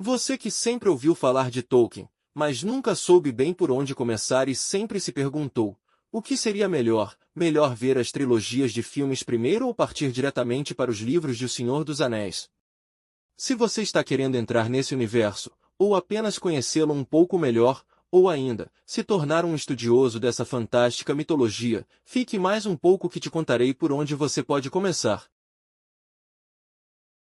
Você que sempre ouviu falar de Tolkien, mas nunca soube bem por onde começar e sempre se perguntou, o que seria melhor? Melhor ver as trilogias de filmes primeiro ou partir diretamente para os livros de O Senhor dos Anéis? Se você está querendo entrar nesse universo, ou apenas conhecê-lo um pouco melhor, ou ainda, se tornar um estudioso dessa fantástica mitologia, fique mais um pouco que te contarei por onde você pode começar.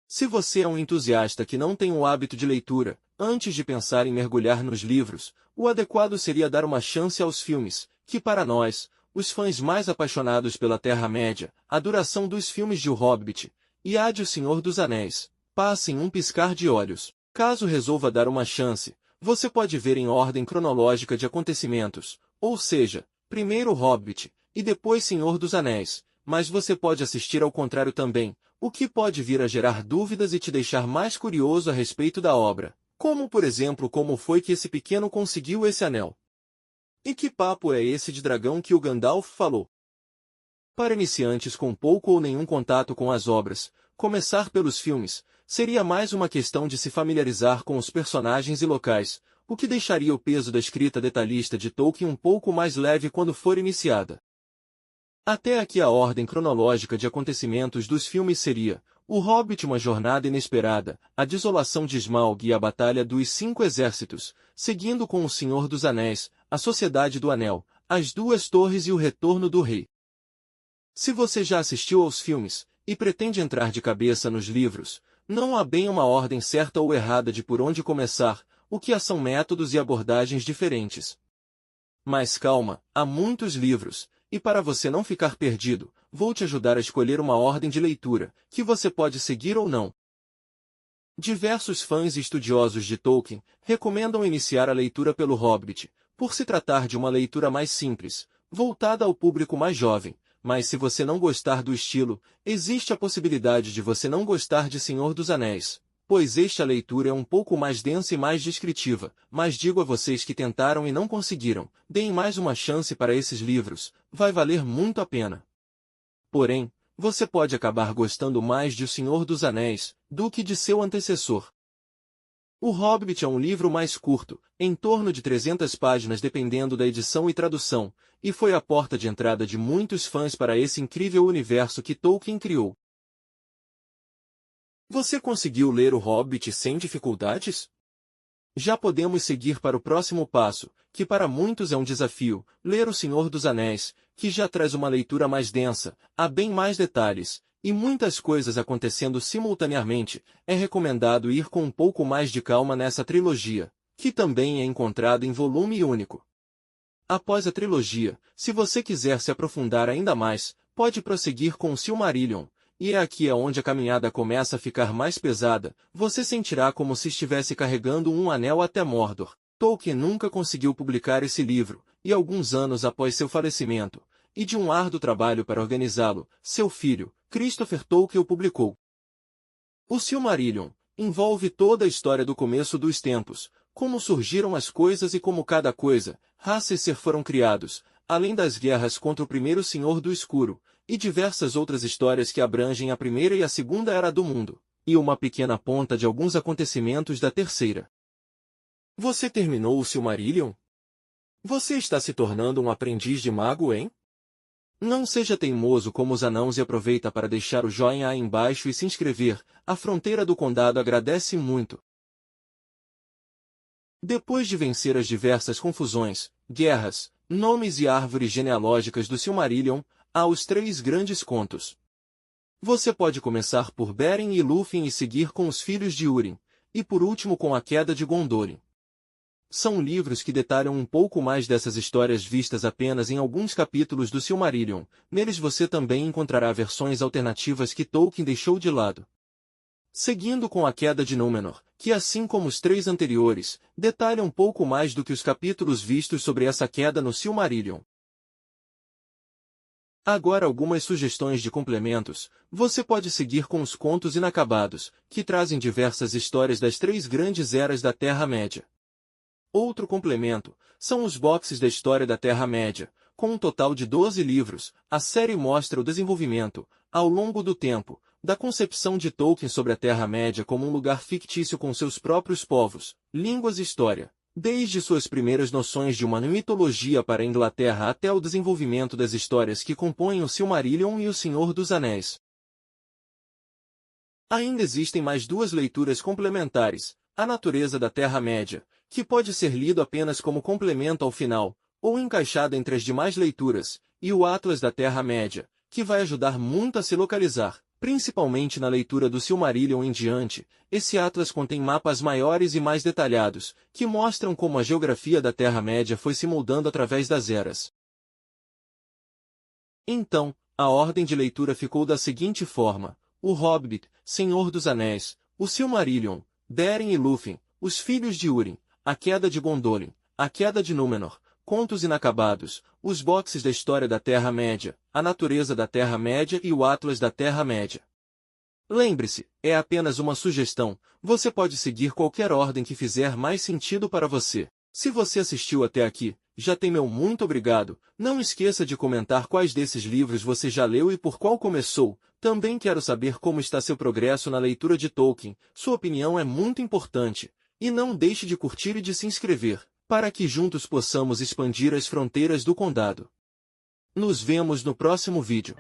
Se você é um entusiasta que não tem o hábito de leitura, antes de pensar em mergulhar nos livros, o adequado seria dar uma chance aos filmes, que para nós, os fãs mais apaixonados pela Terra-média, a duração dos filmes de O Hobbit e a de O Senhor dos Anéis, passa em um piscar de olhos. Caso resolva dar uma chance, você pode ver em ordem cronológica de acontecimentos, ou seja, primeiro O Hobbit, e depois Senhor dos Anéis, mas você pode assistir ao contrário também, o que pode vir a gerar dúvidas e te deixar mais curioso a respeito da obra. Como, por exemplo, como foi que esse pequeno conseguiu esse anel? E que papo é esse de dragão que o Gandalf falou? Para iniciantes com pouco ou nenhum contato com as obras, começar pelos filmes seria mais uma questão de se familiarizar com os personagens e locais, o que deixaria o peso da escrita detalhista de Tolkien um pouco mais leve quando for iniciada. Até aqui a ordem cronológica de acontecimentos dos filmes seria: O Hobbit, uma jornada inesperada, a desolação de Smaug e a batalha dos 5 exércitos, seguindo com O Senhor dos Anéis, a Sociedade do Anel, as Duas Torres e o Retorno do Rei. Se você já assistiu aos filmes, e pretende entrar de cabeça nos livros, não há bem uma ordem certa ou errada de por onde começar, o que há são métodos e abordagens diferentes. Mas calma, há muitos livros, e para você não ficar perdido, vou te ajudar a escolher uma ordem de leitura, que você pode seguir ou não. Diversos fãs e estudiosos de Tolkien recomendam iniciar a leitura pelo Hobbit, por se tratar de uma leitura mais simples, voltada ao público mais jovem, mas se você não gostar do estilo, existe a possibilidade de você não gostar de Senhor dos Anéis, pois esta leitura é um pouco mais densa e mais descritiva, mas digo a vocês que tentaram e não conseguiram, deem mais uma chance para esses livros, vai valer muito a pena. Porém, você pode acabar gostando mais de O Senhor dos Anéis do que de seu antecessor. O Hobbit é um livro mais curto, em torno de 300 páginas dependendo da edição e tradução, e foi a porta de entrada de muitos fãs para esse incrível universo que Tolkien criou. Você conseguiu ler O Hobbit sem dificuldades? Já podemos seguir para o próximo passo, que para muitos é um desafio, ler O Senhor dos Anéis, que já traz uma leitura mais densa, há bem mais detalhes, e muitas coisas acontecendo simultaneamente. É recomendado ir com um pouco mais de calma nessa trilogia, que também é encontrada em volume único. Após a trilogia, se você quiser se aprofundar ainda mais, pode prosseguir com o Silmarillion, e é aqui onde a caminhada começa a ficar mais pesada, você sentirá como se estivesse carregando um anel até Mordor. Tolkien nunca conseguiu publicar esse livro, e alguns anos após seu falecimento, e de um árduo trabalho para organizá-lo, seu filho, Christopher Tolkien o publicou. O Silmarillion envolve toda a história do começo dos tempos, como surgiram as coisas e como cada coisa, raça e ser foram criados, além das guerras contra o primeiro Senhor do Escuro, e diversas outras histórias que abrangem a primeira e a segunda era do mundo, e uma pequena ponta de alguns acontecimentos da terceira. Você terminou o Silmarillion? Você está se tornando um aprendiz de mago, hein? Não seja teimoso como os anãos e aproveita para deixar o joinha aí embaixo e se inscrever, a fronteira do condado agradece muito. Depois de vencer as diversas confusões, guerras, nomes e árvores genealógicas do Silmarillion, há os 3 grandes contos. Você pode começar por Beren e Lúthien e seguir com os filhos de Húrin, e por último com a queda de Gondolin. São livros que detalham um pouco mais dessas histórias vistas apenas em alguns capítulos do Silmarillion. Neles você também encontrará versões alternativas que Tolkien deixou de lado. Seguindo com a queda de Númenor, que assim como os 3 anteriores, detalha um pouco mais do que os capítulos vistos sobre essa queda no Silmarillion. Agora algumas sugestões de complementos. Você pode seguir com os Contos Inacabados, que trazem diversas histórias das 3 grandes eras da Terra-média. Outro complemento são os boxes da história da Terra-média, com um total de 12 livros. A série mostra o desenvolvimento, ao longo do tempo, da concepção de Tolkien sobre a Terra-média como um lugar fictício com seus próprios povos, línguas e história. Desde suas primeiras noções de uma mitologia para a Inglaterra até o desenvolvimento das histórias que compõem o Silmarillion e o Senhor dos Anéis. Ainda existem mais duas leituras complementares: A Natureza da Terra-média, que pode ser lido apenas como complemento ao final, ou encaixado entre as demais leituras, e o Atlas da Terra-média, que vai ajudar muito a se localizar. Principalmente na leitura do Silmarillion em diante, esse atlas contém mapas maiores e mais detalhados, que mostram como a geografia da Terra-média foi se moldando através das eras. Então, a ordem de leitura ficou da seguinte forma: O Hobbit, Senhor dos Anéis, o Silmarillion, Beren e Lúthien, Os Filhos de Húrin, A Queda de Gondolin, A Queda de Númenor, Contos Inacabados, os boxes da História da Terra-média, A Natureza da Terra-média e o Atlas da Terra-média. Lembre-se, é apenas uma sugestão, você pode seguir qualquer ordem que fizer mais sentido para você. Se você assistiu até aqui, já tem meu muito obrigado. Não esqueça de comentar quais desses livros você já leu e por qual começou. Também quero saber como está seu progresso na leitura de Tolkien, sua opinião é muito importante. E não deixe de curtir e de se inscrever, para que juntos possamos expandir as fronteiras do condado. Nos vemos no próximo vídeo.